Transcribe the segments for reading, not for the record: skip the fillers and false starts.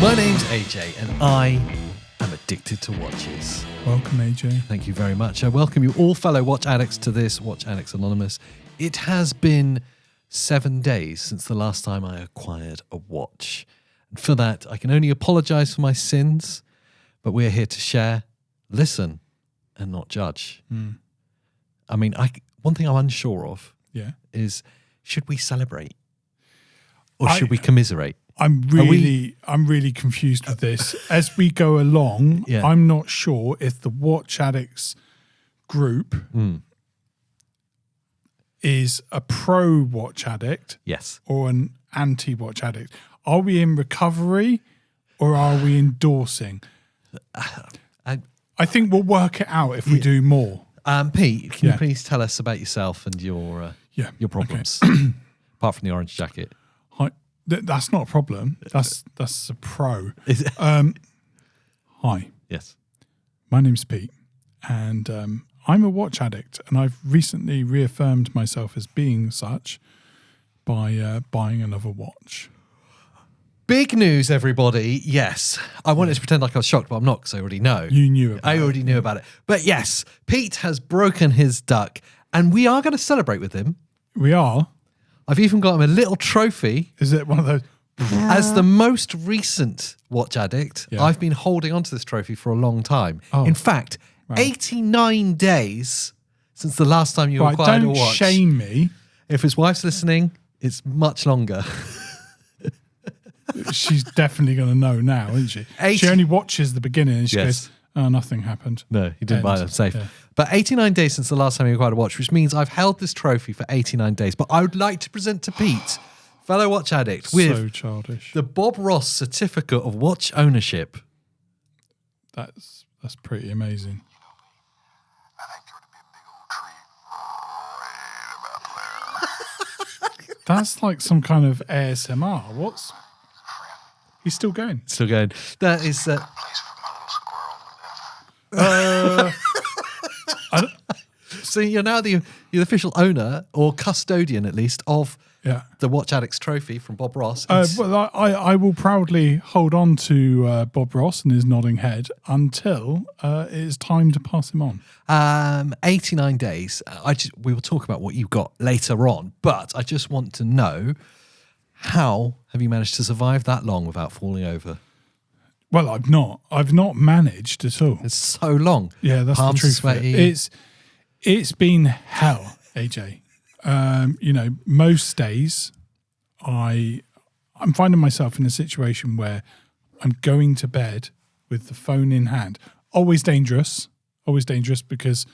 My name's AJ and I am addicted to watches. Welcome, AJ. Thank you very much. I welcome you all fellow watch addicts to this Watch Addicts Anonymous. It has been 7 days since the last time I acquired a watch. And for that, I can only apologise for my sins, but we're here to share, listen, and not judge. I mean, one thing I'm unsure of is, should we celebrate or should we commiserate? I'm really confused with this. As we go along, I'm not sure if the Watch Addicts group is a pro Watch Addict, or an anti Watch Addict. Are we in recovery or are we endorsing? I think we'll work it out if we do more. Pete, can you please tell us about yourself and your problems, apart from the orange jacket? That's not a problem. That's a pro. Is it? Hi. Yes. My name's Pete, and I'm a watch addict, and I've recently reaffirmed myself as being such by buying another watch. Big news, everybody. Yes. I wanted to pretend like I was shocked, but I'm not because I already know. You knew about it. I already knew about it. But yes, Pete has broken his duck, and we are going to celebrate with him. We are. I've even got him a little trophy. Is it one of those? As the most recent watch addict, I've been holding onto this trophy for a long time. In fact, 89 days since the last time you acquired a watch. Don't shame me. If his wife's listening, it's much longer. She's definitely going to know now, isn't she? She only watches the beginning and she goes, oh, nothing happened. No, he didn't buy them. Safe. Yeah. But 89 days since the last time you acquired a watch, which means I've held this trophy for 89 days. But I would like to present to Pete, fellow watch addict, with so childish, the Bob Ross certificate of watch ownership. That's pretty amazing. That's like some kind of ASMR. He's still going. Still going. That is. So you're now the official owner, or custodian at least, of the Watch Addicts trophy from Bob Ross. Well, I will proudly hold on to Bob Ross and his nodding head until it is time to pass him on. 89 days. We will talk about what you got later on, but I just want to know, how have you managed to survive that long without falling over? Well, I've not managed at all. It's so long. Yeah, that's Palms the truth. sweaty. It's been hell, AJ. Most days I'm finding myself in a situation where I'm going to bed with the phone in hand. Always dangerous because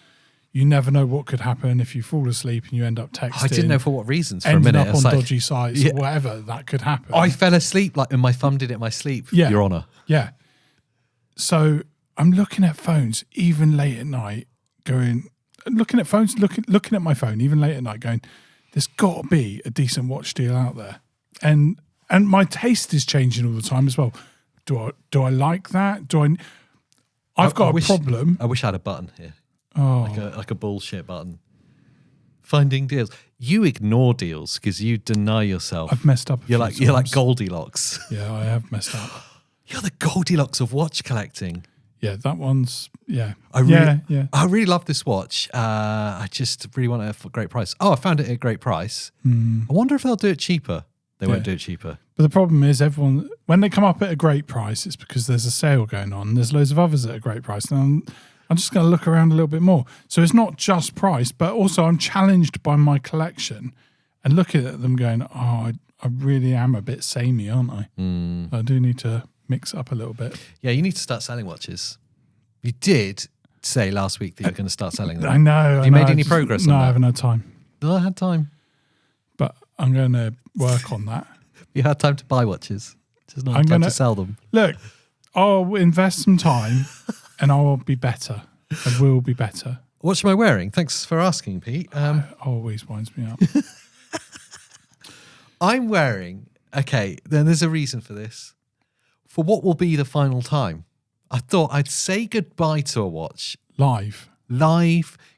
you never know what could happen if you fall asleep and you end up texting. I didn't know for what reasons for a minute. Ending up on dodgy sites or whatever, that could happen. I fell asleep and my thumb did it in my sleep, Your Honour. Yeah. So I'm looking at phones even late at night looking at my phone even late at night going, there's got to be a decent watch deal out there. And my taste is changing all the time as well. Do I like that? I've got a problem. I wish I had a button here. Oh. Like a bullshit button. Finding deals. You ignore deals because you deny yourself. I've messed up. You're like Goldilocks. Yeah, I have messed up. You're the Goldilocks of watch collecting. Yeah, that one's I really love this watch. I just really want it for a great price. Oh, I found it at a great price. I wonder if they'll do it cheaper. They won't do it cheaper. But the problem is, when they come up at a great price, it's because there's a sale going on. There's loads of others at a great price. And I'm just going to look around a little bit more. So it's not just price, but also I'm challenged by my collection and looking at them going, I really am a bit samey, aren't I? I do need to mix up a little bit. Yeah, you need to start selling watches. You did say last week that you're going to start selling them. I know. Have you made any progress on that? No, I haven't had time. No, I had time. But I'm going to work on that. You had time to buy watches. Just not time to sell them. Look, I'll invest some time and I'll be better. I will be better. What am I wearing? Thanks for asking, Pete. Always winds me up. I'm wearing, then there's a reason for this. For what will be the final time. I thought I'd say goodbye to a watch. Live,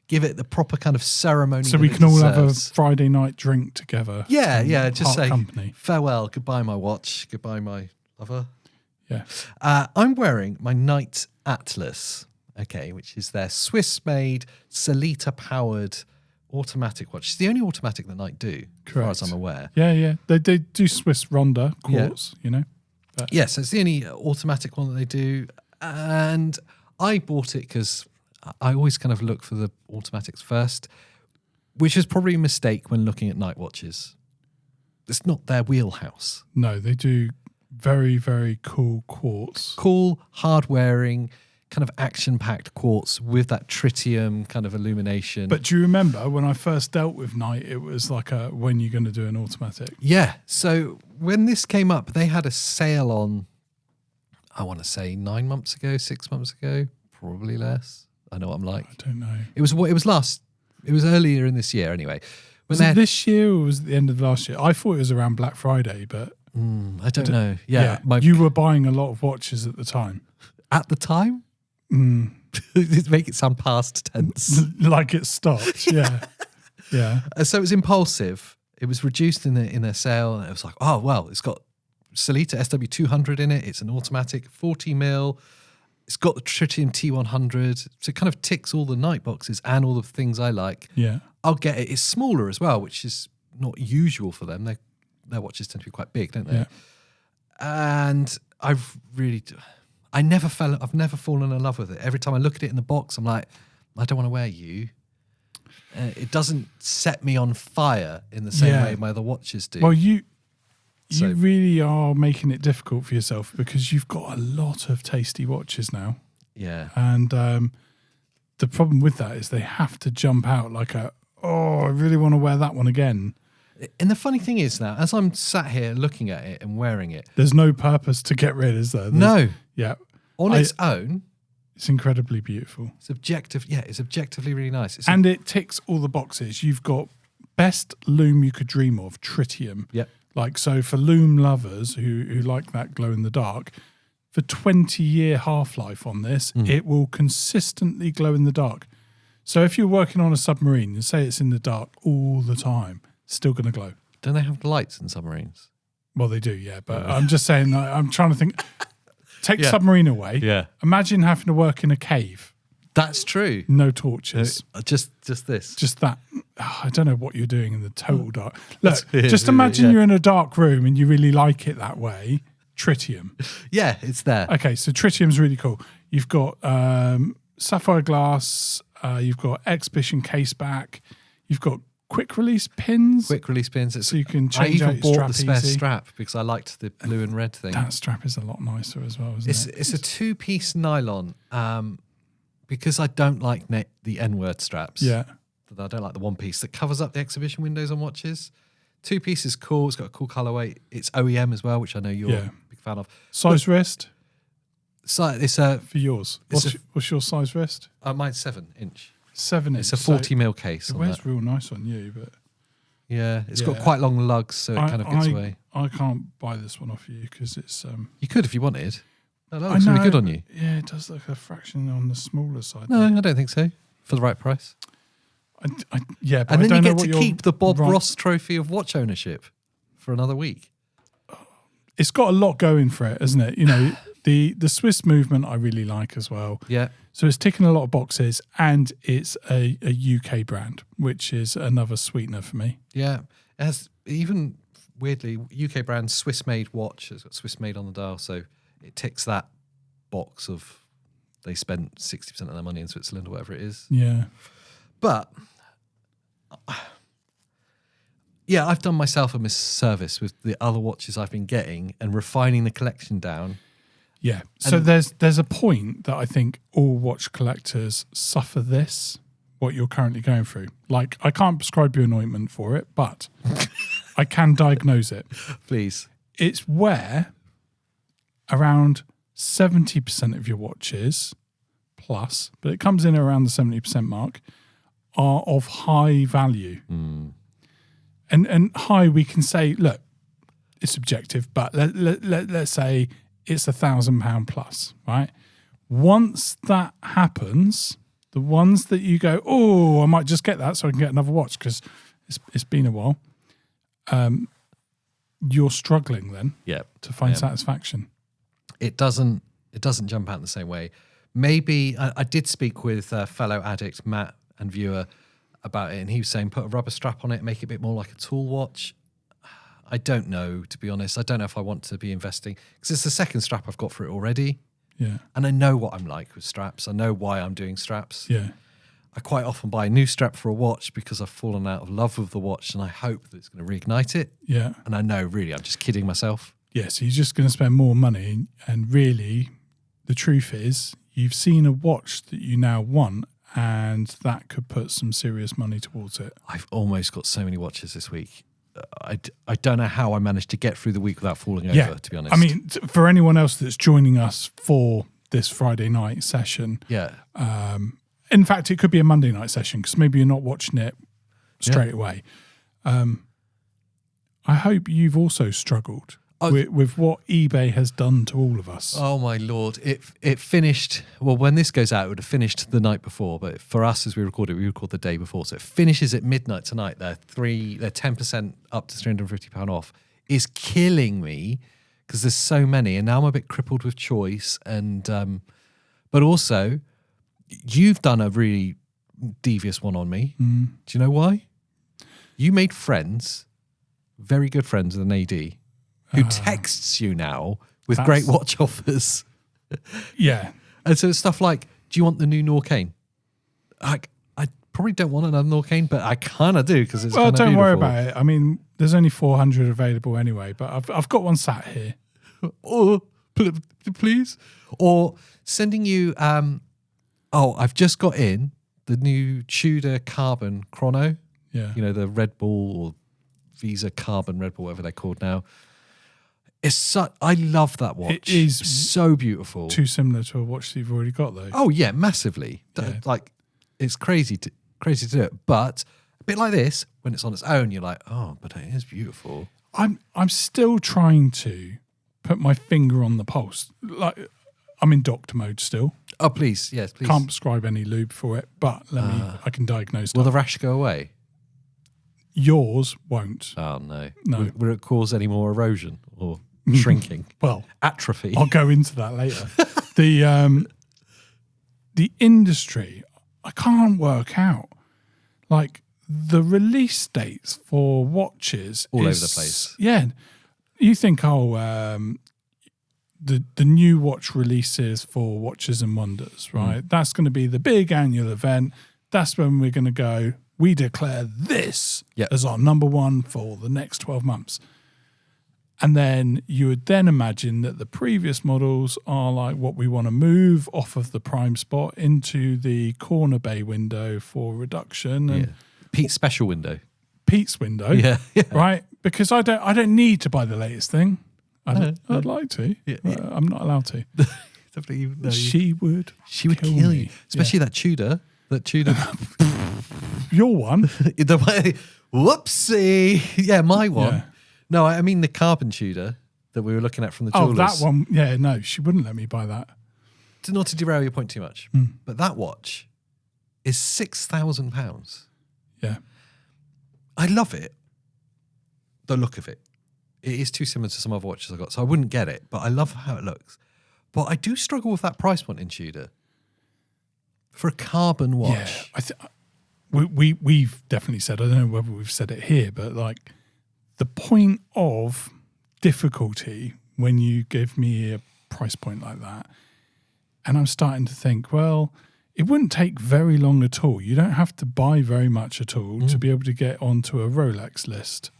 give it the proper kind of ceremony. So we can all have a Friday night drink together. Yeah, just say company. Farewell, goodbye my watch, goodbye my lover. Yeah. I'm wearing my Night Atlas, okay, which is their Swiss-made, Sellita-powered automatic watch. It's the only automatic that Night do, as far as I'm aware. Yeah. They do Swiss Ronda quartz, you know. But. Yeah, so it's the only automatic one that they do. And I bought it because I always kind of look for the automatics first, which is probably a mistake when looking at night watches. It's not their wheelhouse. No, they do very, very cool quartz. Cool, hard-wearing, kind of action-packed quartz with that tritium kind of illumination. But do you remember when I first dealt with Night, it was like when you're going to do an automatic? Yeah. So when this came up, they had a sale on, I want to say 9 months ago, 6 months ago, probably less. I know what I'm like. I don't know. It was earlier in this year anyway. Was it this year or was it the end of last year? I thought it was around Black Friday, but... I don't know. Yeah. You were buying a lot of watches at the time. At the time? Make it sound past tense. Like it stopped, yeah. Yeah. So it was impulsive. It was reduced in their sale. And it was like, oh, well, it's got Sellita SW200 in it. It's an automatic 40 mil. It's got the tritium T100. So it kind of ticks all the night boxes and all the things I like. Yeah. I'll get it. It's smaller as well, which is not usual for them. Their watches tend to be quite big, don't they? Yeah. And I've never fallen in love with it. Every time I look at it in the box, I'm like, I don't want to wear you. It doesn't set me on fire in the same way my other watches do. Well, you really are making it difficult for yourself because you've got a lot of tasty watches now. Yeah. And the problem with that is they have to jump out like I really want to wear that one again. And the funny thing is now, as I'm sat here looking at it and wearing it, there's no purpose to get rid, is there? No. Yeah. On its own, it's incredibly beautiful. It's objective. Yeah, it's objectively really nice. And it ticks all the boxes. You've got best lume you could dream of, tritium. Yep. Like, so for lume lovers who like that glow in the dark, for 20-year half-life on this, it will consistently glow in the dark. So if you're working on a submarine and say it's in the dark all the time, it's still going to glow. Don't they have lights in submarines? Well, they do, yeah. But I'm just saying, I'm trying to think. Take submarine away. Yeah. Imagine having to work in a cave. That's true. No torches. Just this. Just that. I don't know what you're doing in the total dark. Look, just imagine you're in a dark room and you really like it that way. Tritium. Yeah, it's there. Okay, so tritium's really cool. You've got sapphire glass. You've got exhibition case back. You've got quick release pins. Quick release pins. So you can change out your strap the spare easy. strap because I liked the blue and red thing. That strap is a lot nicer as well, isn't it? It's a two-piece nylon because I don't like the N-word straps. Yeah. I don't like the one piece that covers up the exhibition windows on watches. Two piece is cool. It's got a cool colorway. It's OEM as well, which I know you're a big fan of. Size wrist? So it's for yours. What's your size wrist? Mine's 7-inch. 7 inch. It's a 40 mil case. It wears real nice on you, but yeah, it's got quite long lugs, so it kind of gets away. I can't buy this one off you because it's. You could if you wanted. That looks really good on you. Yeah, it does look a fraction on the smaller side. No, I don't think so. For the right price. But and then you get to keep the Bob Ross trophy of watch ownership for another week. It's got a lot going for it, isn't it? You know, the Swiss movement I really like as well. Yeah. So it's ticking a lot of boxes, and it's a UK brand, which is another sweetener for me. Yeah. It has, even weirdly, UK brand, Swiss-made watch. It's got Swiss-made on the dial, so it ticks that box of they spent 60% of their money in Switzerland or whatever it is. Yeah. But, yeah, I've done myself a misservice with the other watches I've been getting and refining the collection down. Yeah. So there's a point that I think all watch collectors suffer this, what you're currently going through. Like, I can't prescribe you an ointment for it, but I can diagnose it. Please. It's where around 70% of your watches plus, but it comes in around the 70% mark, are of high value. And high, we can say, look, it's subjective, but let's say it's £1,000 plus, right? Once that happens, the ones that you go, oh, I might just get that so I can get another watch because it's been a while, you're struggling then to find satisfaction. it doesn't jump out in the same way. Maybe I did speak with fellow addict Matt and viewer about it, and he was saying put a rubber strap on it, make it a bit more like a tool watch. I don't know, to be honest. I don't know if I want to be investing, because it's the second strap I've got for it already. Yeah. And I know what I'm like with straps. I know why I'm doing straps. Yeah. I quite often buy a new strap for a watch because I've fallen out of love with the watch and I hope that it's going to reignite it. Yeah. And I know, really, I'm just kidding myself. Yeah, so you're just going to spend more money, and really, the truth is, you've seen a watch that you now want, and that could put some serious money towards it. I've almost got so many watches this week. I don't know how I managed to get through the week without falling over, to be honest. I mean, for anyone else that's joining us for this Friday night session, in fact, it could be a Monday night session because maybe you're not watching it straight away. I hope you've also struggled with what eBay has done to all of us. Oh my Lord. It finished, well, when this goes out, it would have finished the night before, but for us as we record the day before. So it finishes at midnight tonight. They're 10% up to £350 off. Is killing me because there's so many, and now I'm a bit crippled with choice. And but also, you've done a really devious one on me. Do you know why? You made friends, very good friends with an AD, who texts you now with great watch offers. Yeah. And so it's stuff like, do you want the new Norcane? I probably don't want another Norcane, but I kind of do because it's well, don't worry beautiful. about it. I mean, there's only 400 available anyway, but I've got one sat here. Or, please. Or sending you, I've just got in the new Tudor Carbon Chrono. Yeah. You know, the Red Bull or Visa Carbon Red Bull, whatever they're called now. I love that watch. It is so beautiful. Too similar to a watch that you've already got, though. Oh yeah, massively. Yeah. Like, it's crazy to do it. But a bit like this, when it's on its own, you're like, oh, but it is beautiful. I'm still trying to put my finger on the pulse. Like, I'm in doctor mode still. Oh please, yes, please. Can't prescribe any lube for it, but I can diagnose. Will the rash go away? Yours won't. Oh no. No. Will it cause any more erosion or shrinking? Well, atrophy. I'll go into that later. The industry, I can't work out. Like, the release dates for watches all over the place. Yeah. You think, the new watch releases for Watches and Wonders, right? That's going to be the big annual event. That's when we're going to go, we declare this as our number one for the next 12 months. And then you would then imagine that the previous models are like what we want to move off of the prime spot into the corner bay window for reduction. And Pete's special window. Pete's window. Yeah. Right? Because I don't need to buy the latest thing. I'd like to. Yeah. I'm not allowed to. Definitely. No, She would kill you. Especially Yeah. that Tudor. Your one. The way, whoopsie. Yeah, my one. Yeah. No, I mean the carbon Tudor that we were looking at from the jewelers. Oh, that one. Yeah, no, she wouldn't let me buy that. Not to derail your point too much, but that watch is £6,000. Yeah. I love it. The look of it. It is too similar to some other watches I got, so I wouldn't get it, but I love how it looks. But I do struggle with that price point in Tudor. For a carbon watch. Yeah, we've definitely said, I don't know whether we've said it here, but like the point of difficulty when you give me a price point like that, and I'm starting to think, well, it wouldn't take very long at all. You don't have to buy very much at all to be able to get onto a Rolex list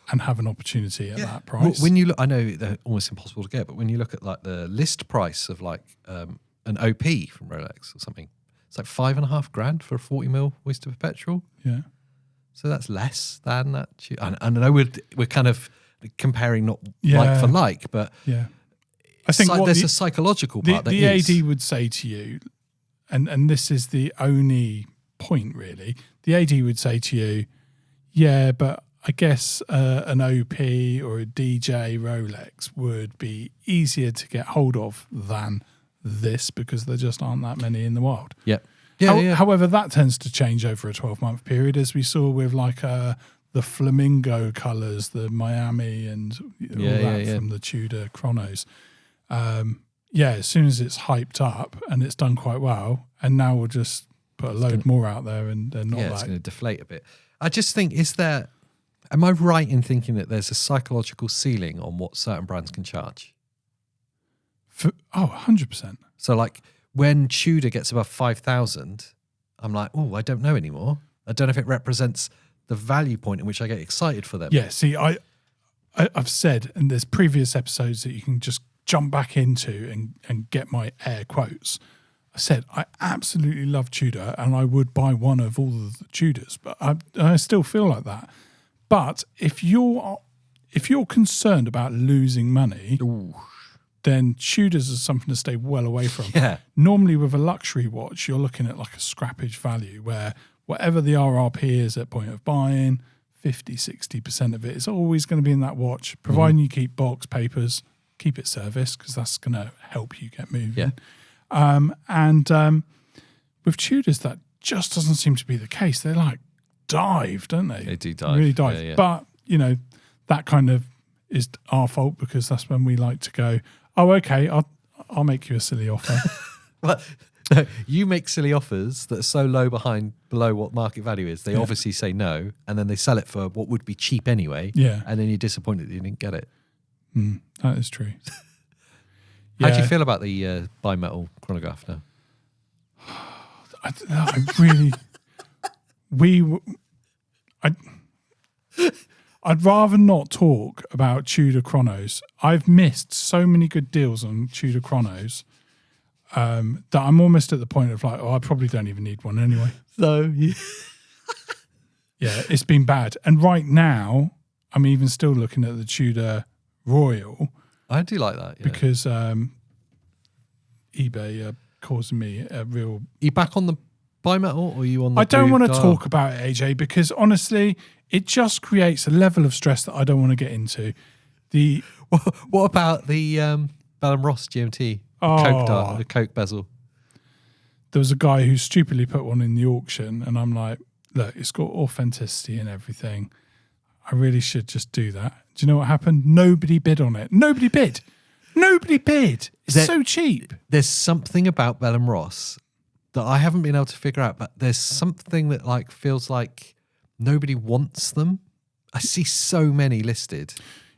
and have an opportunity at that price. When you look, I know they're almost impossible to get, but when you look at like the list price of like an OP from Rolex or something, it's like $5,500 for a 40mm Oyster Perpetual. Yeah. So that's less than that. And I know we're kind of comparing not like for like, but yeah, I think there's a psychological part the AD would say to you, and this is the only point really. The AD would say to you, yeah, but I guess an OP or a DJ Rolex would be easier to get hold of than this because there just aren't that many in the wild. Yep. However, that tends to change over a 12-month period, as we saw with like the flamingo colours, the Miami and all that from the Tudor Chronos. as soon as it's hyped up and it's done quite well, and now we'll just put a load more out there, and they're not it's going to deflate a bit. I just think, am I right in thinking that there's a psychological ceiling on what certain brands can charge? 100%. So like when Tudor gets above 5,000, I'm like, oh, I don't know anymore. I don't know if it represents the value point in which I get excited for them. Yeah, see, I've said, and there's previous episodes that you can just jump back into and get my air quotes. I said I absolutely love Tudor and I would buy one of all of the Tudors, but I still feel like that. But if you're concerned about losing money, then Tudors is something to stay well away from. Yeah. Normally with a luxury watch, you're looking at like a scrappage value where whatever the RRP is at point of buying, 50, 60% of it is always going to be in that watch, providing you keep box papers, keep it serviced, because that's going to help you get moving. Yeah. With Tudors, that just doesn't seem to be the case. They like dive, don't they? They do dive. Really dive. Yeah. But, that kind of is our fault, because that's when we like to go, oh, okay, I'll make you a silly offer. Well, no, you make silly offers that are so below what market value is. They obviously say no, and then they sell it for what would be cheap anyway. Yeah. And then you're disappointed that you didn't get it. That is true. How do you feel about the bimetal chronograph now? I'd rather not talk about Tudor chronos. I've missed so many good deals on Tudor chronos that I'm almost at the point of like, I probably don't even need one anyway. So, yeah, it's been bad. And right now, I'm even still looking at the Tudor Royal. I do like that, because eBay are causing me a real... Are you back on the bimetal, or are you on the... I don't want to talk about it, AJ, because honestly, it just creates a level of stress that I don't want to get into. What about the Bell & Ross GMT? The Coke bezel? There was a guy who stupidly put one in the auction, and I'm like, look, it's got authenticity and everything. I really should just do that. Do you know what happened? Nobody bid on it. Nobody bid. It's so cheap. There's something about Bell & Ross that I haven't been able to figure out, but there's something that like feels like nobody wants them. I see so many listed.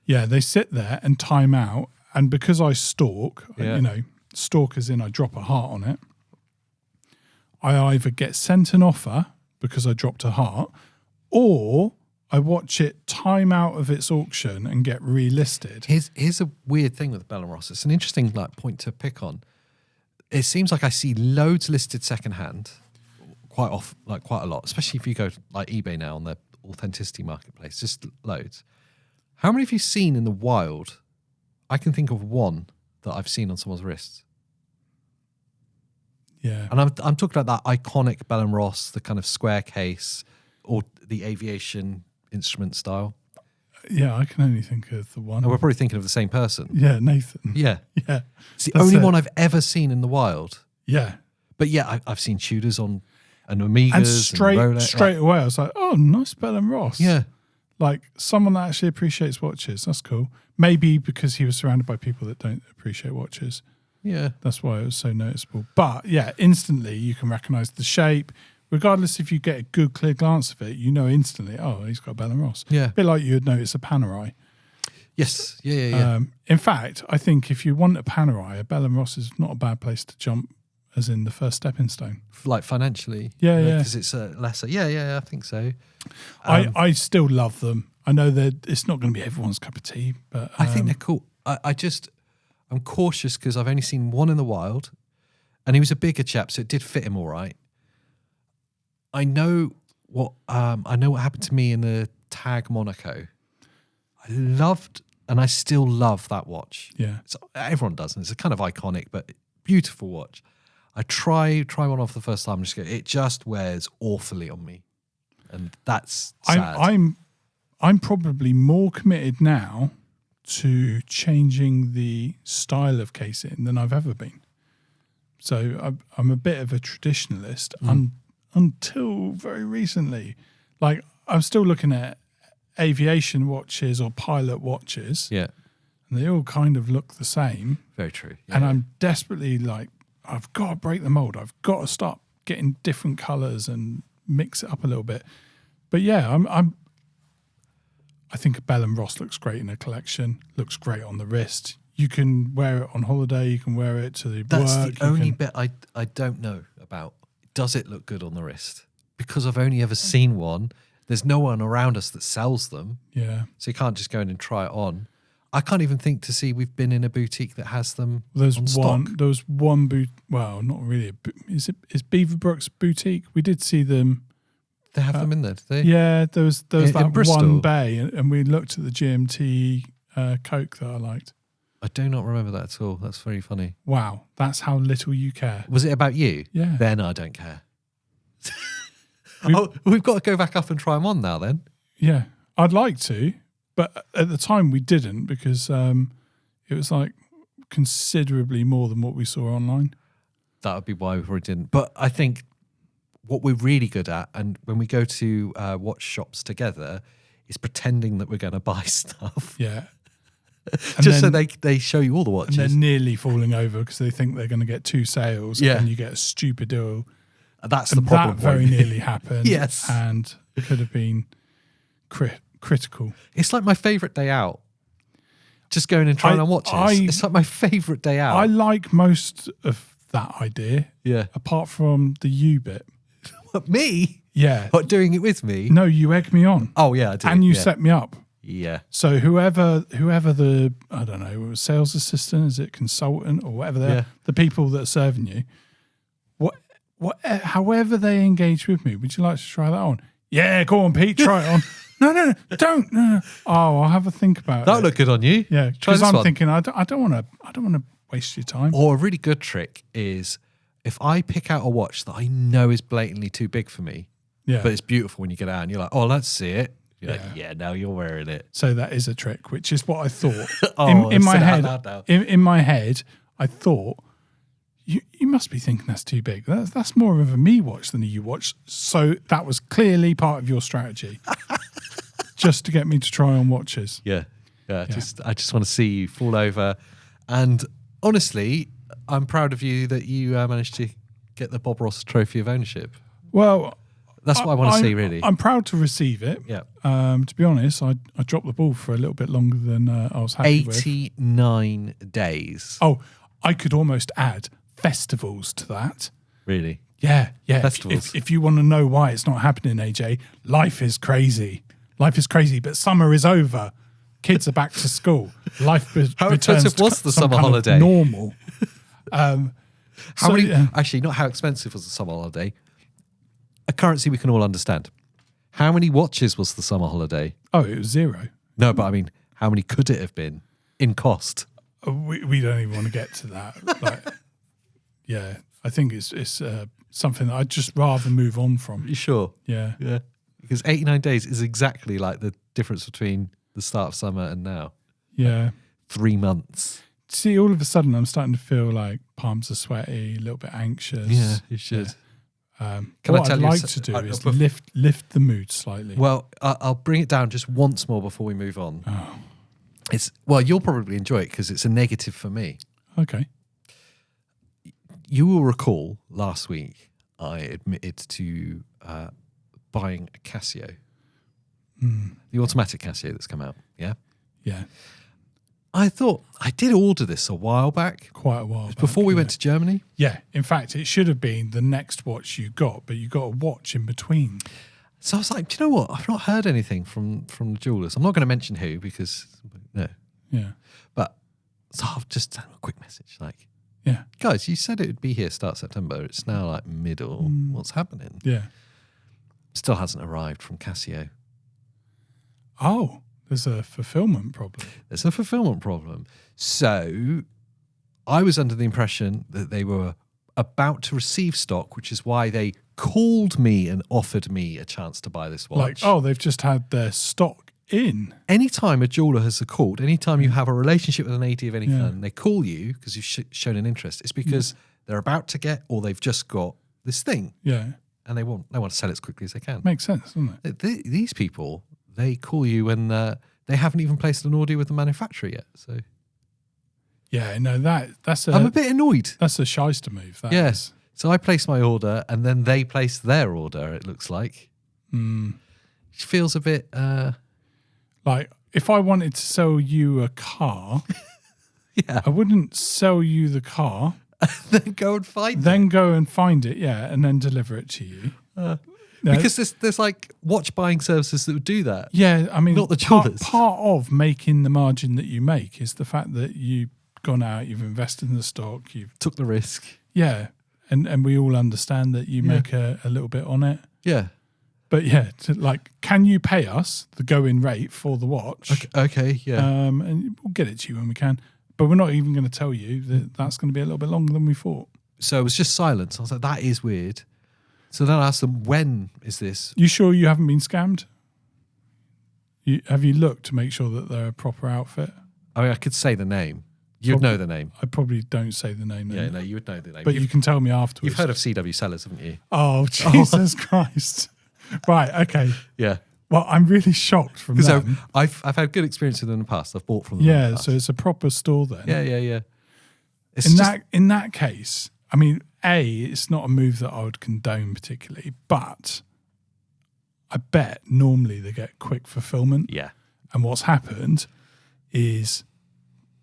Yeah, they sit there and time out, and because I stalk, stalk as in I drop a heart on it, I either get sent an offer because I dropped a heart, or I watch it time out of its auction and get relisted. Here's a weird thing with Bell & Ross. It's an interesting point to pick on. It seems like I see loads listed secondhand, quite a lot, especially if you go like eBay now on the authenticity marketplace, just loads. How many have you seen in the wild? I can think of one that I've seen on someone's wrist. Yeah. And I'm talking about that iconic Bell & Ross, the kind of square case, or the aviation instrument style. Yeah, I can only think of the one. And we're probably thinking of the same person. Yeah, Nathan. Yeah. Yeah. It's the only one I've ever seen in the wild. Yeah. But yeah, I've seen Tudors on and Omegas and Rolex. Straight away, I was like, oh, nice Bell & Ross. Yeah. Like someone that actually appreciates watches. That's cool. Maybe because he was surrounded by people that don't appreciate watches. Yeah. That's why it was so noticeable. But yeah, instantly you can recognize the shape. Regardless if you get a good, clear glance of it, you know instantly, oh, he's got a Bell & Ross. Yeah. A bit like you would notice a Panerai. Yes. Yeah. In fact, I think if you want a Panerai, a Bell & Ross is not a bad place to jump as in the first stepping stone. Like financially. Yeah. Because it's a lesser. Yeah, I think so. I still love them. I know that it's not going to be everyone's cup of tea, but... I think they're cool. I'm cautious because I've only seen one in the wild, and he was a bigger chap, so it did fit him all right. I know what happened to me in the Tag Monaco. I loved, and I still love that watch. Yeah, everyone does, and it's a kind of iconic but beautiful watch. I try one off the first time. It just wears awfully on me, and that's sad. I'm probably more committed now to changing the style of casing than I've ever been. So I'm a bit of a traditionalist until very recently. Like I'm still looking at aviation watches or pilot watches. Yeah. And and they all kind of look the same. Very true. And I'm desperately like, I've got to break the mold. I've got to start getting different colours and mix it up a little bit. But yeah, I think a Bell & Ross looks great in a collection. Looks great on the wrist. You can wear it on holiday. You can wear it to the That's work. the only bit I don't know about. Does it look good on the wrist? Because I've only ever seen one. There's no one around us that sells them. Yeah. So you can't just go in and try it on. I can't even think to see we've been in a boutique that has them There's on one. stock. There was one well, not really. Is Beaverbrook's boutique? We did see them. They have them in there, do they? Yeah, there was In that Bristol? one bay, and we looked at the GMT Coke that I liked. I do not remember that at all. That's very funny. Wow, that's how little you care. Was it about you? Yeah. Then I don't care. We've got to go back up and try them on now then. Yeah, I'd like to, but at the time we didn't because it was like considerably more than what we saw online. That would be why we probably didn't. But I think what we're really good at, and when we go to watch shops together, is pretending that we're going to buy stuff. Yeah. Just so they show you all the watches. And they're nearly falling over because they think they're going to get 2 sales and you get a stupid deal. That's the problem. That very nearly happened. Yes. And could have been critical. It's like my favourite day out. Just going and trying on watches. It's like my favourite day out. I like most of that idea. Yeah. Apart from the you bit. What, me? Yeah. What, doing it with me? No, you egg me on. Oh, yeah, I did. And you set me up. Yeah. So whoever the, I don't know, sales assistant, is it consultant or whatever they're, the people that are serving you, however they engage with me, would you like to try that on? Yeah, go on, Pete, try it on. No, don't. No. Oh, I'll have a think about it. That'll look good on you. Yeah, Try because this I'm one. thinking I don't want to waste your time. Or a really good trick is if I pick out a watch that I know is blatantly too big for me, but it's beautiful when you get out and you're like, oh, let's see it. You're like, yeah, now you're wearing it. So that is a trick, which is what I thought. Oh, in my said it out head, loud now. in my head, I thought you must be thinking that's too big. That's more of a me watch than a you watch. So that was clearly part of your strategy, just to get me to try on watches. Yeah. I just want to see you fall over. And honestly, I'm proud of you that you managed to get the Bob Ross Trophy of Ownership. Well, that's what I want to see, really. I'm proud to receive it. Yeah. To be honest, I dropped the ball for a little bit longer than I was happy with. 89 days. Oh, I could almost add festivals to that. Really? Yeah. Festivals. If you want to know why it's not happening, AJ, life is crazy. Life is crazy, but summer is over. Kids are back to school. Life How returns expensive was to the some summer kind of holiday? normal. Actually, not how expensive was the summer holiday. A currency we can all understand. How many watches was the summer holiday? Oh, it was 0. No, but I mean, how many could it have been in cost? We don't even want to get to that. Yeah, I think it's something that I'd just rather move on from. You sure? Yeah. Yeah. Because 89 days is exactly like the difference between the start of summer and now. Yeah. 3 months. See, all of a sudden I'm starting to feel like palms are sweaty, a little bit anxious. Yeah, you should. What I'd like to do is lift the mood slightly. Well, I'll bring it down just once more before we move on. Oh. You'll probably enjoy it because it's a negative for me. Okay. You will recall last week I admitted to buying a Casio. The automatic Casio that's come out, yeah? Yeah. I thought, I did order this a while back. Quite a while back. Before we went to Germany. Yeah. In fact, it should have been the next watch you got, but you got a watch in between. So I was like, do you know what? I've not heard anything from the jewellers. I'm not going to mention who because, no. Yeah. But, so I've just sent them a quick message like, yeah, guys, you said it would be here start September. It's now like middle. What's happening? Yeah. Still hasn't arrived from Casio. Oh, there's a fulfillment problem. There's a fulfillment problem. So I was under the impression that they were about to receive stock, which is why they called me and offered me a chance to buy this watch. Like, oh, they've just had their stock in. Anytime a jeweler has called, anytime you have a relationship with an AD of any kind, they call you because you've shown an interest. It's because they're about to get, or they've just got this thing. Yeah. And they want to sell it as quickly as they can. Makes sense, doesn't it? These people, they call you when they haven't even placed an order with the manufacturer yet. So Yeah, no, that's I'm a bit annoyed. That's a shyster move. That Yes. is. So I placed my order and then they placed their order, it looks like. It feels a bit... Like, if I wanted to sell you a car, yeah. I wouldn't sell you the car. Then go and find it. Then go and find it, yeah, and then deliver it to you. No. Because there's like watch buying services that would do that. Yeah, I mean, Not the jewelers. Part of making the margin that you make is the fact that you've gone out, you've invested in the stock, you've Took the risk. Yeah, and we all understand that you make a little bit on it. Yeah. But yeah, can you pay us the going rate for the watch? Okay, yeah. And we'll get it to you when we can. But we're not even going to tell you that that's going to be a little bit longer than we thought. So it was just silence. I was like, that is weird. So then I asked them, when is this? You sure you haven't been scammed? Have you looked to make sure that they're a proper outfit? I mean, I could say the name. You'd know the name. I probably don't say the name. Yeah, no, you would know the name. But you can tell me afterwards. You've heard of CW Sellers, haven't you? Oh, Jesus Christ. Right, okay. Yeah. Well, I'm really shocked from Because them. I've had good experience with them in the past. I've bought from them. Yeah, so it's a proper store then. Yeah. In that case, I mean, it's not a move that I would condone particularly, but I bet normally they get quick fulfillment. Yeah. And what's happened is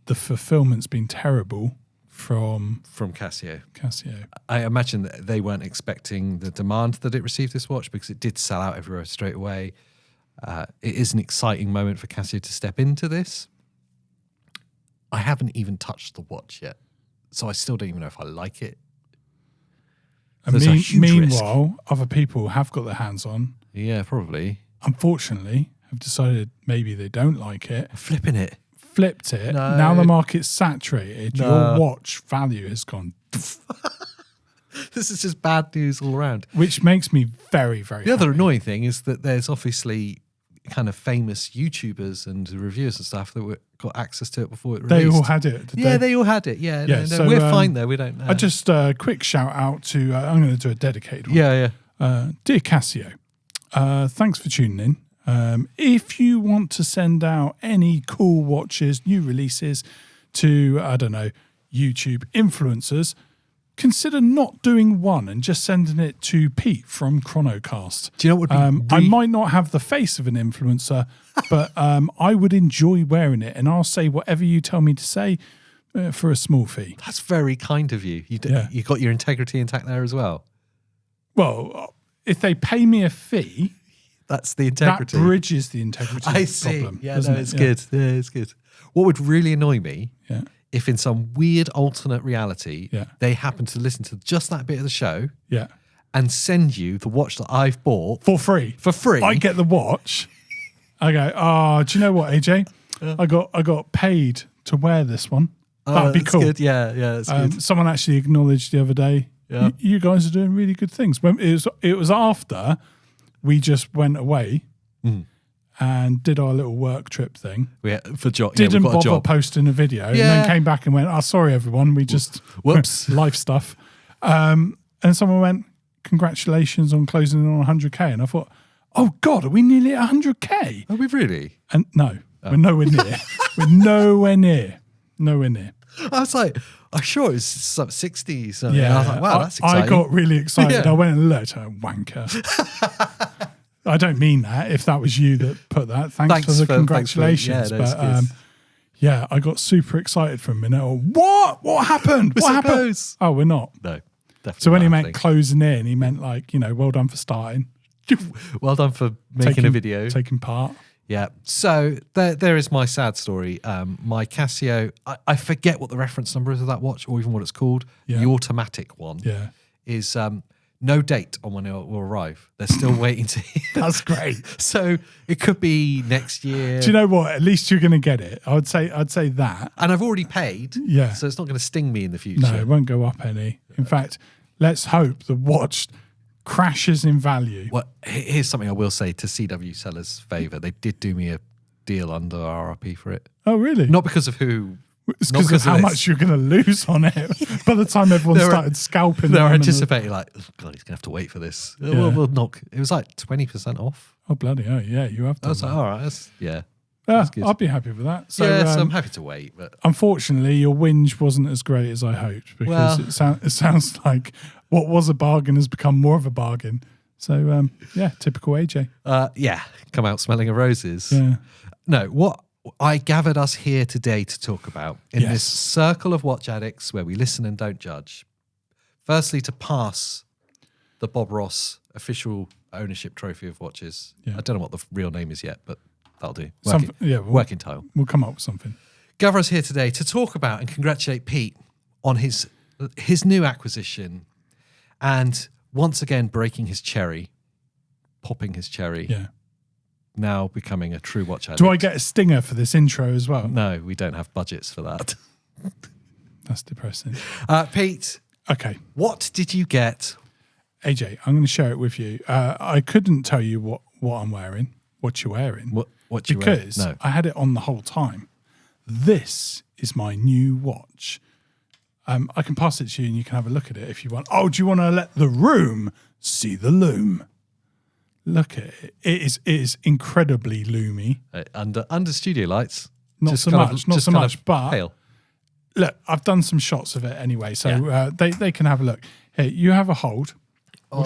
the fulfillment's been terrible from Casio. Casio. I imagine that they weren't expecting the demand that it received this watch because it did sell out everywhere straight away. It is an exciting moment for Casio to step into this. I haven't even touched the watch yet, so I still don't even know if I like it. And meanwhile, other people have got their hands on. Yeah, probably. Unfortunately, have decided maybe they don't like it. Flipping it. Flipped it. No. Now the market's saturated. No. Your watch value has gone. This is just bad news all around. Which makes me very, very The other happy. annoying thing is that there's obviously kind of famous YouTubers and reviewers and stuff that got access to it before it released. They all had it. They all had it. Yeah, Yeah, no, so, we're fine there. We don't know. I just quick shout out to. I'm going to do a dedicated one. Yeah. Dear Casio, thanks for tuning in. If you want to send out any cool watches, new releases to, I don't know, YouTube influencers, consider not doing one and just sending it to Pete from ChronoCast. Do you know what would be I might not have the face of an influencer, but I would enjoy wearing it, and I'll say whatever you tell me to say for a small fee. That's very kind of you. You got your integrity intact there as well. Well, if they pay me a fee, that's the integrity. That bridges the integrity I see. problem. Yeah, no, it's good. Yeah, it's good. What would really annoy me if in some weird alternate reality they happen to listen to just that bit of the show and send you the watch that I've bought for free. For free. I get the watch. I go, do you know what, AJ? I got paid to wear this one. That'd be cool. Good. Yeah, that's good. Someone actually acknowledged the other day, you guys are doing really good things. When it was after we just went away and did our little work trip thing. Didn't bother posting a video and then came back and went, sorry everyone, we just whoops life stuff. And someone went, congratulations on closing in on 100k. And I thought, oh God, are we nearly at 100k? Are we really? And no, we're nowhere near. We're nowhere near. I was like, I'm sure it's some 60s. Something. Yeah, I was like, wow, that's exciting. I got really excited. I went and looked, wanker. I don't mean that. If that was you that put that, thanks for the congratulations. Yeah, I got super excited for a minute. What happened? What happened? Close. Oh, we're not. No, definitely. So when he meant closing in, he meant like, well done for starting. Well done for making a video. Taking part. Yeah. So there is my sad story. My Casio, I forget what the reference number is of that watch or even what it's called. Yeah. The automatic one is no date on when it will arrive. They're still waiting to hear. That's great. So it could be next year. Do you know what? At least you're going to get it. I'd say that. And I've already paid. Yeah. So it's not going to sting me in the future. No, it won't go up any. In fact, let's hope the watch crashes in value. Well, here's something I will say to CW Sellers' favour. They did do me a deal under RRP for it. Oh, really? Not because of who. It's because of how much you're going to lose on it. By the time everyone started scalping, they were anticipating like, oh God, he's going to have to wait for this. We'll knock. It was like 20% off. Oh bloody hell! Yeah, you have. I was like, all right, That's good. I'd be happy with that. So, So I'm happy to wait. But unfortunately, your whinge wasn't as great as I hoped because it sounds like what was a bargain has become more of a bargain. So, typical AJ. Come out smelling of roses. Yeah. No, what I gathered us here today to talk about in this circle of watch addicts where we listen and don't judge. Firstly, to pass the Bob Ross official ownership trophy of watches. Yeah. I don't know what the real name is yet, but that'll do. Working title. We'll come up with something. Gather us here today to talk about and congratulate Pete on his new acquisition and once again breaking his cherry, popping his cherry. Yeah. Now becoming a true watch addict. Do I get a stinger for this intro as well? No, we don't have budgets for that. That's depressing. Pete. Okay. What did you get? AJ, I'm going to share it with you. I couldn't tell you what I'm wearing, what you're wearing. What you because wearing? No. I had it on the whole time. This is my new watch. I can pass it to you and you can have a look at it if you want. Oh, do you want to let the room see the loom? Look at it. It is incredibly loomy. Under studio lights. Not so much, but pale. Look, I've done some shots of it anyway, so they can have a look. Here, you have a hold. We'll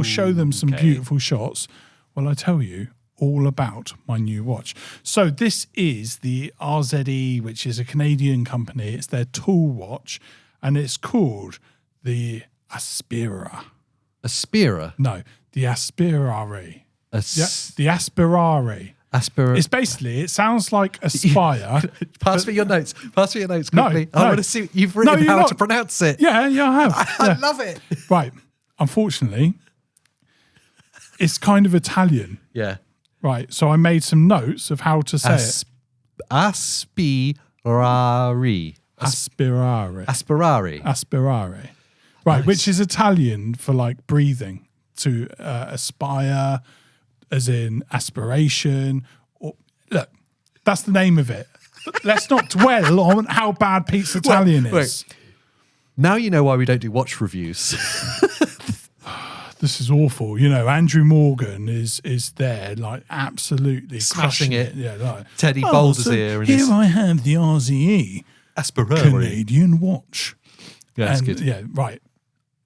show them some beautiful shots while I tell you all about my new watch. So this is the RZE, which is a Canadian company. It's their tool watch, and it's called the Aspirare. Aspira? No, the Aspirare. The Aspirare. It's basically, it sounds like Aspire. Pass me your notes. Pass me your notes quickly. No, I want to see you've written how to pronounce it. Yeah, I have. I love it. Right. Unfortunately, it's kind of Italian. Yeah. Right. So I made some notes of how to say it. Aspirare. Aspirare. Right. Nice. Which is Italian for like breathing, to aspire, as in aspiration. Look, that's the name of it. Let's not dwell on how bad Pete's Italian is. Wait. Now you know why we don't do watch reviews. This is awful. You know, Andrew Morgan is there, like absolutely smashing it. Yeah, like, Teddy Boulder's here. Here I have the RZE Aspirare Canadian watch. Yeah, that's good. Yeah, right.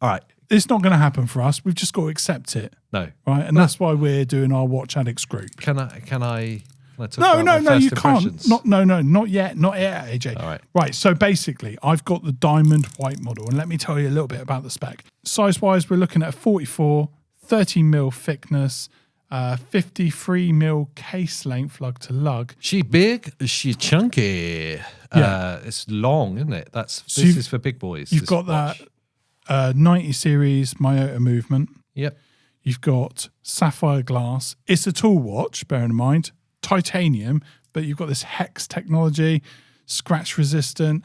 All right. It's not going to happen for us. We've just got to accept it. No. Right, and that's why we're doing our Watch Addicts group. Can I talk No, about my you first can't. impressions? Not yet, AJ. All right. Right, so basically, I've got the diamond white model, and let me tell you a little bit about the spec. Size-wise, we're looking at a 44, 30mm thickness, 53mm case length lug to lug. She big, she chunky. Yeah. It's long, isn't it? This is for big boys. You've got that 90 series Miyota movement. Yep. You've got sapphire glass. It's a tool watch, bearing in mind. Titanium, but you've got this hex technology, scratch resistant.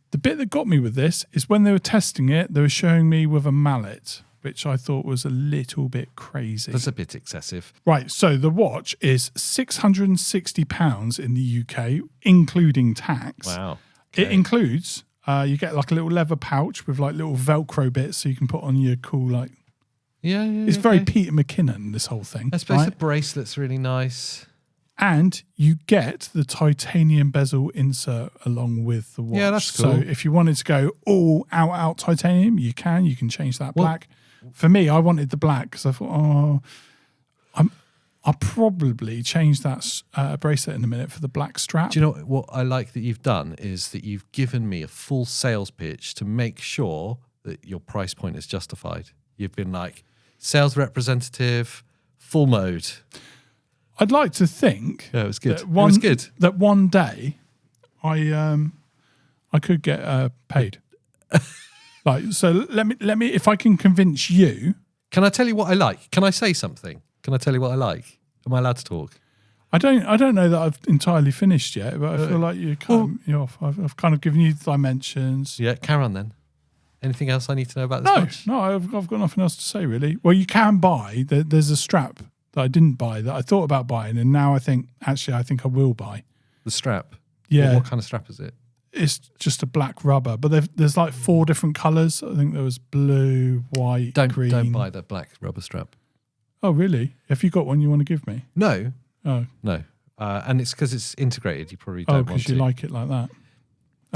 The bit that got me with this is when they were testing it, they were showing me with a mallet, which I thought was a little bit crazy. That's a bit excessive. Right, so the watch is £660 in the UK, including tax. Wow. Okay. It includes, you get like a little leather pouch with like little Velcro bits so you can put on your cool, like... Yeah. It's very Peter McKinnon, this whole thing. I suppose the bracelet's really nice. And you get the titanium bezel insert along with the watch. Yeah, that's cool. So if you wanted to go all out titanium, you can. You can change that black. For me, I wanted the black because I thought, I'll probably change that bracelet in a minute for the black strap. Do you know what I like that you've done is that you've given me a full sales pitch to make sure that your price point is justified. You've been like, sales representative, full mode. I'd like to think. Yeah, it was good. It was good. That one day, I could get paid. Like, so let me. If I can convince you. Can I tell you what I like? Can I say something? Can I tell you what I like? Am I allowed to talk? I don't know that I've entirely finished yet, but I feel like you're off. I've kind of given you the dimensions. Yeah, carry on then. Anything else I need to know about this watch? No, I've got nothing else to say really. Well, you can buy. There's a strap that I didn't buy that I thought about buying, and now I think I will buy. The strap? Yeah. What kind of strap is it? It's just a black rubber, but there's like 4 different colours. I think there was blue, white, green. Don't buy the black rubber strap. Oh, really? Have you got one you want to give me? No. Oh. No. and it's because it's integrated. You probably Oh, don't want because to. you like it like that.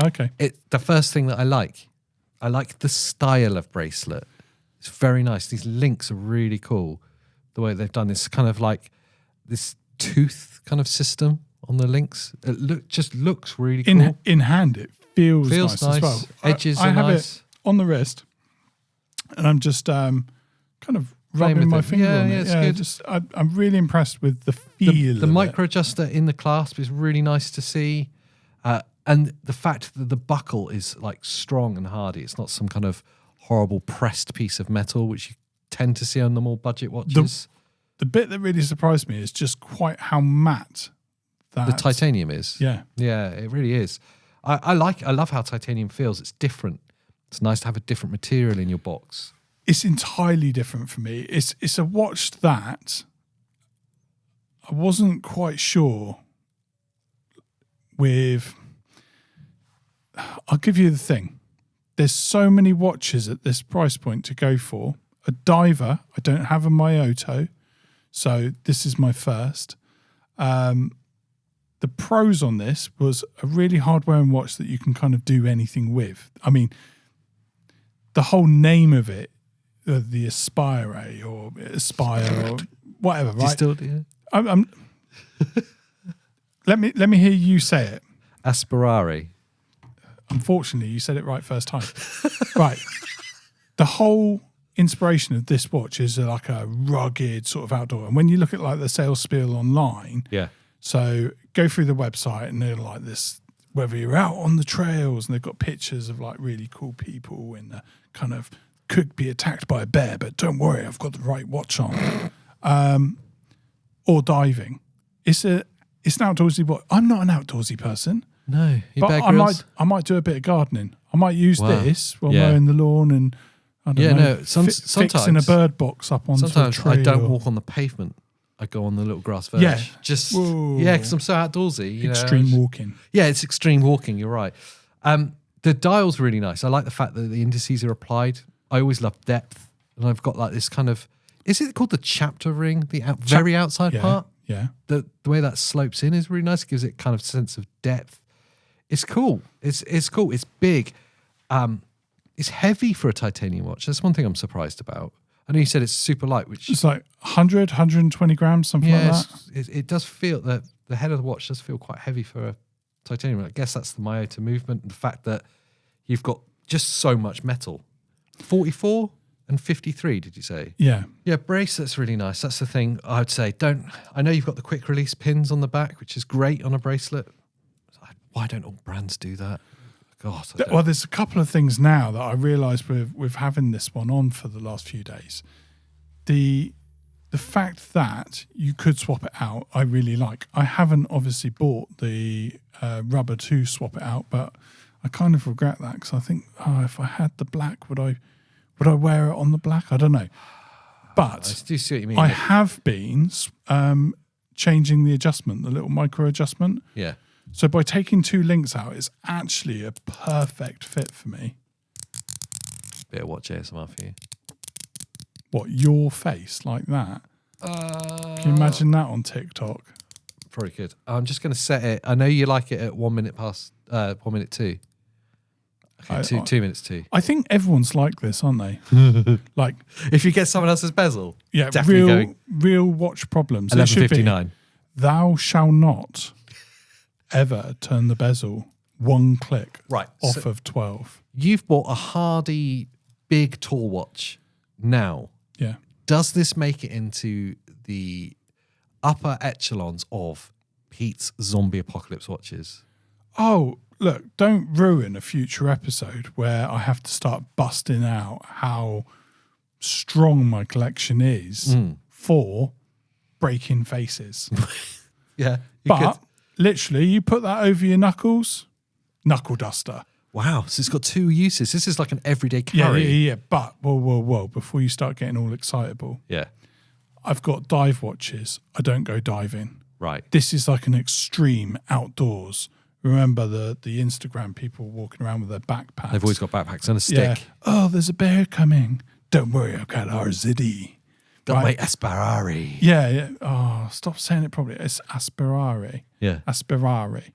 Okay. The first thing that I like the style of bracelet. It's very nice. These links are really cool. The way they've done this kind of like this tooth kind of system on the links. It just looks really cool. In hand, it feels nice as well. Edges I are have nice. it on the wrist, and I'm just kind of rubbing my finger on it. It's good. I'm really impressed with the feel. The micro adjuster in the clasp is really nice to see, and the fact that the buckle is like strong and hardy. It's not some kind of horrible pressed piece of metal, which you tend to see on the more budget watches. The bit that really surprised me is just quite how matte the titanium is. Yeah, it really is. I love how titanium feels. It's different. It's nice to have a different material in your box. It's entirely different for me. It's a watch that I wasn't quite sure with. I'll give you the thing. There's so many watches at this price point to go for. A diver, I don't have a Myoto, so this is my first. The pros on this was a really hard-wearing watch that you can kind of do anything with. I mean, the whole name of it, the Aspire or Aspire or whatever, right? Do you still do? I'm let me hear you say it. Aspirare. Unfortunately, you said it right first time. Right. The whole inspiration of this watch is like a rugged sort of outdoor. And when you look at like the sales spiel online, so go through the website and they're like this, whether you're out on the trails and they've got pictures of like really cool people in the kind of could be attacked by a bear, but don't worry, I've got the right watch on. Or diving. It's an outdoorsy watch. I'm not an outdoorsy person. No, but I might do a bit of gardening. I might use this while mowing the lawn and I don't know, sometimes fixing a bird box up onto a tree. I don't walk on the pavement. I go on the little grass verge. Yeah, because I'm so outdoorsy. Extreme walking. Yeah, it's extreme walking. You're right. The dial's really nice. I like the fact that the indices are applied. I always love depth, and I've got like this kind of. Is it called the chapter ring? The very outside part. Yeah. The way that slopes in is really nice. It gives it kind of sense of depth. It's cool. It's cool. It's big. It's heavy for a titanium watch. That's one thing I'm surprised about. I know you said it's super light, which it's like 100, 120 grams, something like that. It does feel that the head of the watch does feel quite heavy for a titanium. I guess that's the Myoto movement and the fact that you've got just so much metal. 44 and 53, did you say? Yeah. Yeah, bracelet's really nice. That's the thing I would say. I know you've got the quick release pins on the back, which is great on a bracelet. Why don't all brands do that? God. Well, there's a couple of things now that I realised with having this one on for the last few days. The fact that you could swap it out, I really like. I haven't obviously bought the rubber to swap it out, but I kind of regret that because I think, if I had the black, would I wear it on the black? I don't know. But I do see what you mean. I have been changing the adjustment, the little micro adjustment. Yeah. So by taking two links out, it's actually a perfect fit for me. Bit of watch ASMR for you. What, your face like that? Can you imagine that on TikTok? Probably could. I'm just going to set it. I know you like it at 1 minute past 1 minute 2. Okay, 2 minutes 2. I think everyone's like this, aren't they? Like if you get someone else's bezel, yeah, definitely real watch problems. 11:59. Thou shall not ever turn the bezel one click off of 12. You've bought a hardy, big, tall watch now. Yeah. Does this make it into the upper echelons of Pete's zombie apocalypse watches? Oh, look, don't ruin a future episode where I have to start busting out how strong my collection is for breaking faces. Yeah. But literally, you put that over your knuckles, knuckle duster. Wow. So it's got two uses. This is like an everyday carry. Yeah. But, whoa. Before you start getting all excitable. Yeah. I've got dive watches. I don't go diving. Right. This is like an extreme outdoors. Remember the Instagram people walking around with their backpacks. They've always got backpacks and a stick. Yeah. Oh, there's a bear coming. Don't worry, I've got RZE. Got my Aspirare. Yeah. Oh, stop saying it properly. It's Aspirare. Yeah. Aspirare.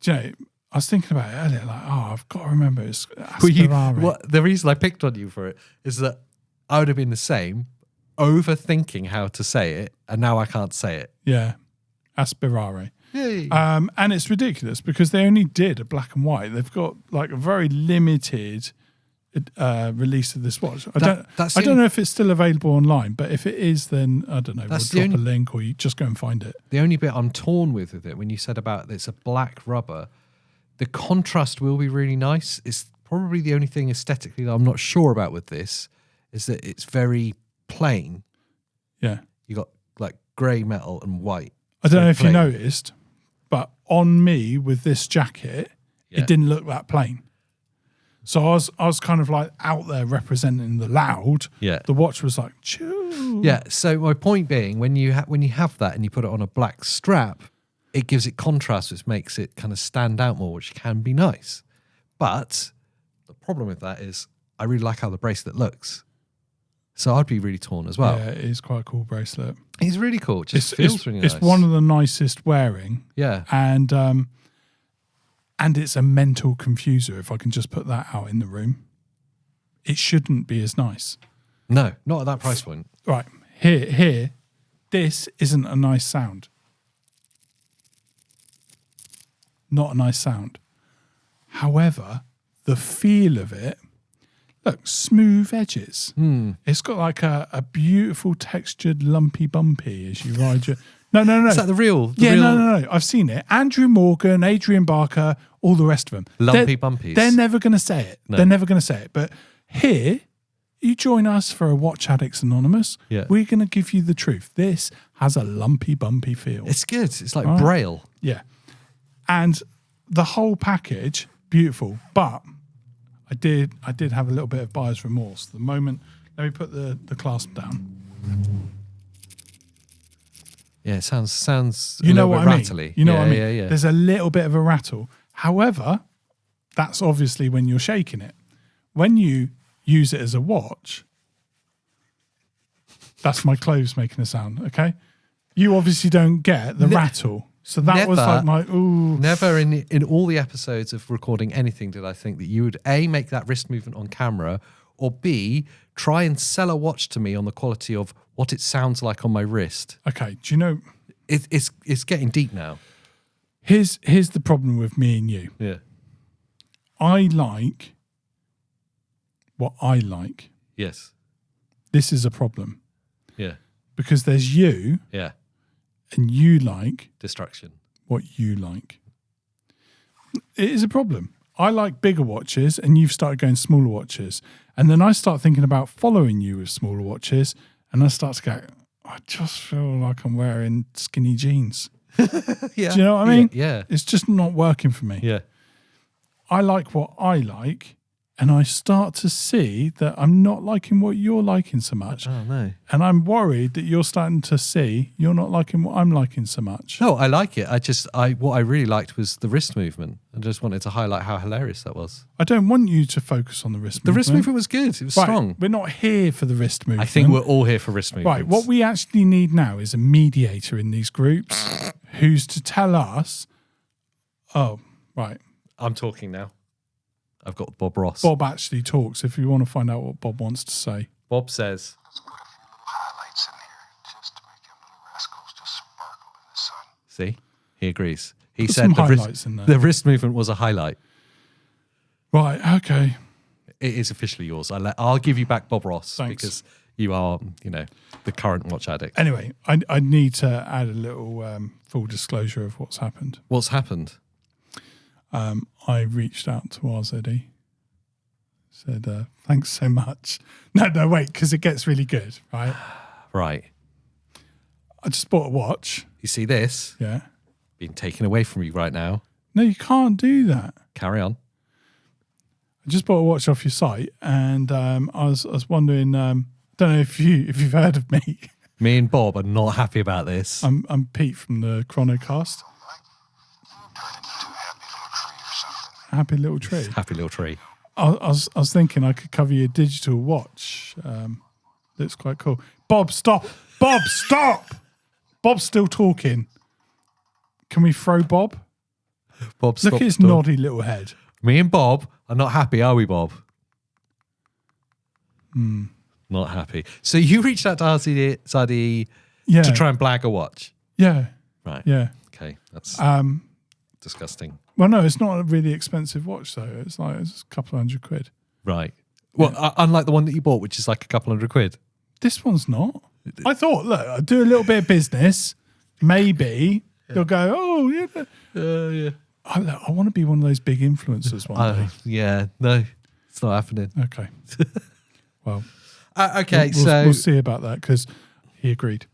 Do you know, I was thinking about it earlier, like, I've got to remember it's Well, Aspirare. the reason I picked on you for it is that I would have been the same, overthinking how to say it, and now I can't say it. Yeah. Aspirare. Yay. And it's ridiculous because they only did a black and white. They've got like a very limited release of this watch. I don't know if it's still available online, but if it is, then I don't know. We'll drop a link, or you just go and find it. The only bit I'm torn with it, when you said about it's a black rubber, the contrast will be really nice. It's probably the only thing aesthetically that I'm not sure about with this is that it's very plain. Yeah, you got like grey metal and white. I don't know if you noticed, but on me with this jacket, it didn't look that plain. So I was kind of like out there representing the loud. Yeah. The watch was like, chill. Yeah. So my point being, when you have that and you put it on a black strap, it gives it contrast, which makes it kind of stand out more, which can be nice. But the problem with that is I really like how the bracelet looks. So I'd be really torn as well. Yeah, it is quite a cool bracelet. It's really cool. It just feels really nice. It's one of the nicest wearing. Yeah. And it's a mental confuser, if I can just put that out in the room. It shouldn't be as nice. No, not at that price point. Right. Here, this isn't a nice sound. Not a nice sound. However, the feel of it, look, smooth edges. It's got like a beautiful textured lumpy bumpy as you ride your... No. Is that the real? No. I've seen it. Andrew Morgan, Adrian Barker, all the rest of them. Lumpy bumpies. They're never going to say it. No. They're never going to say it. But here, you join us for a Watch Addicts Anonymous. Yeah. We're going to give you the truth. This has a lumpy bumpy feel. It's good. It's like Braille. Yeah. And the whole package, beautiful. But I did have a little bit of buyer's remorse. The moment, let me put the clasp down. Yeah, it sounds you know what I mean? rattly. You know what I mean? Yeah. There's a little bit of a rattle. However, that's obviously when you're shaking it. When you use it as a watch, that's my clothes making a sound, okay? You obviously don't get the rattle. So that was like my, ooh. Never in all the episodes of recording anything did I think that you would A, make that wrist movement on camera, or B, try and sell a watch to me on the quality of what it sounds like on my wrist. Okay, do you know? It's getting deep now. Here's the problem with me and you. Yeah. I like what I like. Yes. This is a problem. Yeah. Because there's you. Yeah. And you like destruction. What you like. It is a problem. I like bigger watches and you've started going smaller watches. And then I start thinking about following you with smaller watches and I start to go, I just feel like I'm wearing skinny jeans. Yeah. Do you know what I mean? Yeah. It's just not working for me. Yeah. I like what I like. And I start to see that I'm not liking what you're liking so much. Oh, no. And I'm worried that you're starting to see you're not liking what I'm liking so much. No, I like it. What I really liked was the wrist movement. I just wanted to highlight how hilarious that was. I don't want you to focus on the wrist movement. The wrist movement was good. It was strong. We're not here for the wrist movement. I think we're all here for wrist movement. Right. What we actually need now is a mediator in these groups who's to tell us, oh, right. I'm talking now. I've got Bob Ross. Bob actually talks if you want to find out what Bob wants to say. Bob says, Let's put a few little highlights in here just to make them little rascals just sparkle in the sun. See, he agrees. He Put said some highlights in there. The wrist movement was a highlight. Right, okay. It is officially yours. I'll give you back Bob Ross. Thanks. Because you are, the current watch addict. Anyway, I need to add a little full disclosure of what's happened. What's happened? I reached out to RZE, said, thanks so much. No, wait, because it gets really good, right? Right. I just bought a watch. You see this? Yeah. Being taken away from you right now. No, you can't do that. Carry on. I just bought a watch off your site, and I was wondering, don't know if you've heard of me. Me and Bob are not happy about this. I'm Pete from the ChronoCast. Happy little tree. Happy little tree. I was thinking I could cover your digital watch. That's quite cool. Bob, stop. Bob, stop. Bob's still talking. Can we throw Bob? Bob, Look at his noddy little head. Me and Bob are not happy, are we, Bob? Not happy. So you reached out to RZE to try and blag a watch? Yeah. Right. Yeah. Okay. That's disgusting. Well, no, it's not a really expensive watch, though. It's a couple of £100. Right. Well, unlike the one that you bought, which is like a couple £100. This one's not. I thought, look, I'll do a little bit of business. Maybe they'll go, oh, yeah. Yeah. I want to be one of those big influencers one day. Yeah. No, it's not happening. Okay. Well, okay. We'll see about that because he agreed.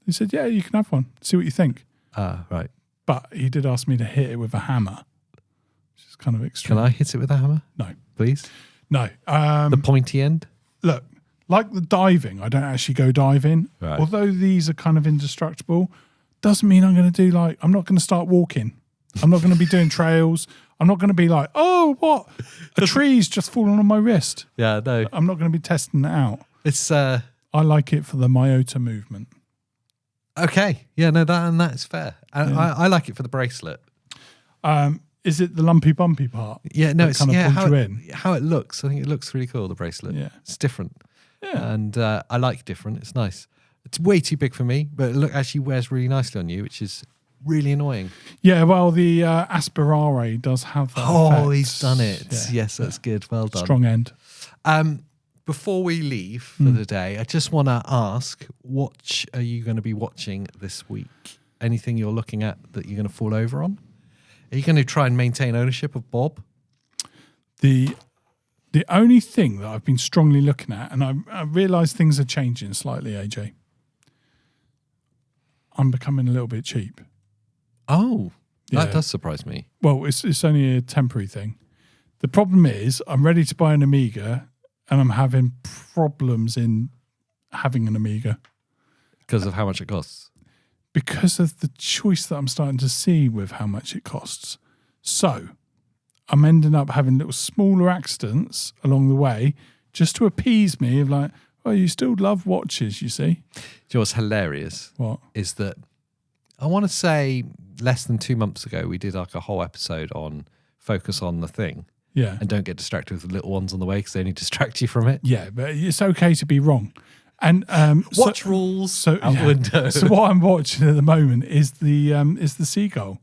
He said, yeah, you can have one. See what you think. Right. But he did ask me to hit it with a hammer, which is kind of extreme. Can I hit it with a hammer? No. Please? No. The pointy end? Look, like the diving, I don't actually go diving. Right. Although these are kind of indestructible, doesn't mean I'm going to do I'm not going to start walking. I'm not going to be doing trails. I'm not going to be like, oh, what? A tree's just fallen on my wrist. Yeah, no. I'm not going to be testing it out. It's I like it for the myota movement. okay. Yeah, no, that's fair. And I like it for the bracelet. Is it the lumpy bumpy part? Yeah, no, it's kind of pulls you in. how it looks. I think it looks really cool, the bracelet. Yeah. It's different. Yeah. And I like different. It's nice. It's way too big for me, but it actually wears really nicely on you, which is really annoying. Yeah, well, the Aspirare does have that effect. He's done it. Yeah. Yes, that's good. Well done. Strong end. Before we leave for the day, I just want to ask, what are you going to be watching this week? Anything you're looking at that you're going to fall over on? Are you going to try and maintain ownership of Bob? The only thing that I've been strongly looking at, and I realise things are changing slightly, AJ. I'm becoming a little bit cheap. Oh, Yeah. that does surprise me. Well, it's only a temporary thing. The problem is I'm ready to buy an Amiga and I'm having problems in having an Amiga. Because of how much it costs? Because of the choice that I'm starting to see with how much it costs. So I'm ending up having little smaller accidents along the way just to appease me of like, oh, you still love watches, you see. Do you know what's hilarious? What? Is that I want to say less than 2 months ago, we did like a whole episode on focus on the thing. Yeah. And don't get distracted with the little ones on the way because they only distract you from it. Yeah, but it's okay to be wrong. And watch rules out the window. So what I'm watching at the moment is the seagull.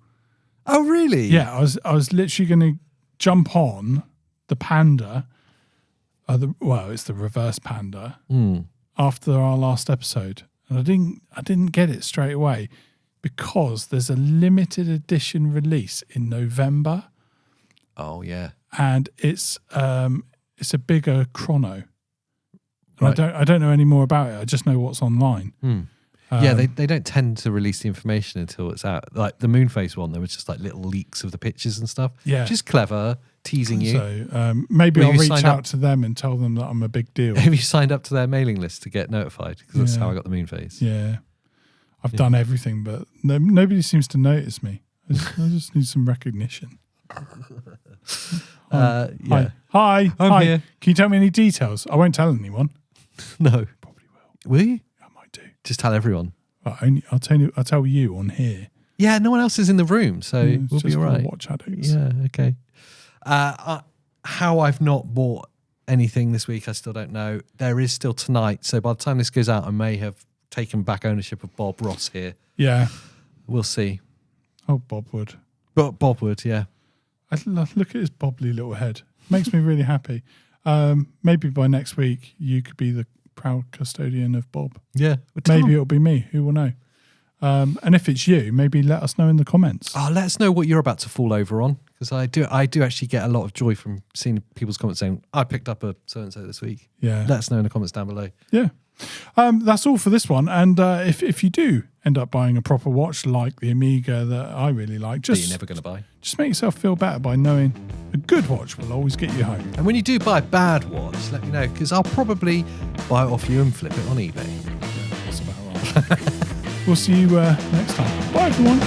Oh, really? Yeah, I was literally going to jump on the panda. It's the reverse panda after our last episode, and I didn't get it straight away because there's a limited edition release in November. Oh yeah, and it's a bigger chrono. And Right. I don't know any more about it. I just know what's online. Yeah, they don't tend to release the information until it's out. Like the Moonface one, there was just like little leaks of the pictures and stuff. Yeah. Which is clever, teasing you. So maybe Well, I'll you reach signed out up- to them and tell them that I'm a big deal. Have you signed up to their mailing list to get notified? Because that's Yeah. how I got the Moonface. Yeah. I've done everything, but nobody seems to notice me. I just need some recognition. Yeah. Hi. I'm Hi. here. Can you tell me any details? I won't tell anyone. No. Probably will. Will you? I might do. Just tell everyone. But I'll tell you on here. Yeah, no one else is in the room, so It's we'll just be all for right. Watch Addicts. Yeah, okay. How I've not bought anything this week, I still don't know. There is still tonight, so by the time this goes out, I may have taken back ownership of Bob Ross here. Yeah. We'll see. Oh, Bob would. But Bob would, yeah. I look at his bobbly little head. Makes me really happy. Maybe by next week, you could be the proud custodian of Bob. Yeah. Maybe it'll be me. Who will know? And if it's you, maybe let us know in the comments. Oh, let us know what you're about to fall over on, because I do actually get a lot of joy from seeing people's comments saying, I picked up a so-and-so this week. Yeah. Let us know in the comments down below. Yeah. That's all for this one. And if you do end up buying a proper watch like the Amiga that I really like, That you're never going to buy. just make yourself feel better by knowing a good watch will always get you home. And when you do buy a bad watch, let me know, because I'll probably buy it off you and flip it on eBay. That's about right. We'll see you next time. Bye, everyone.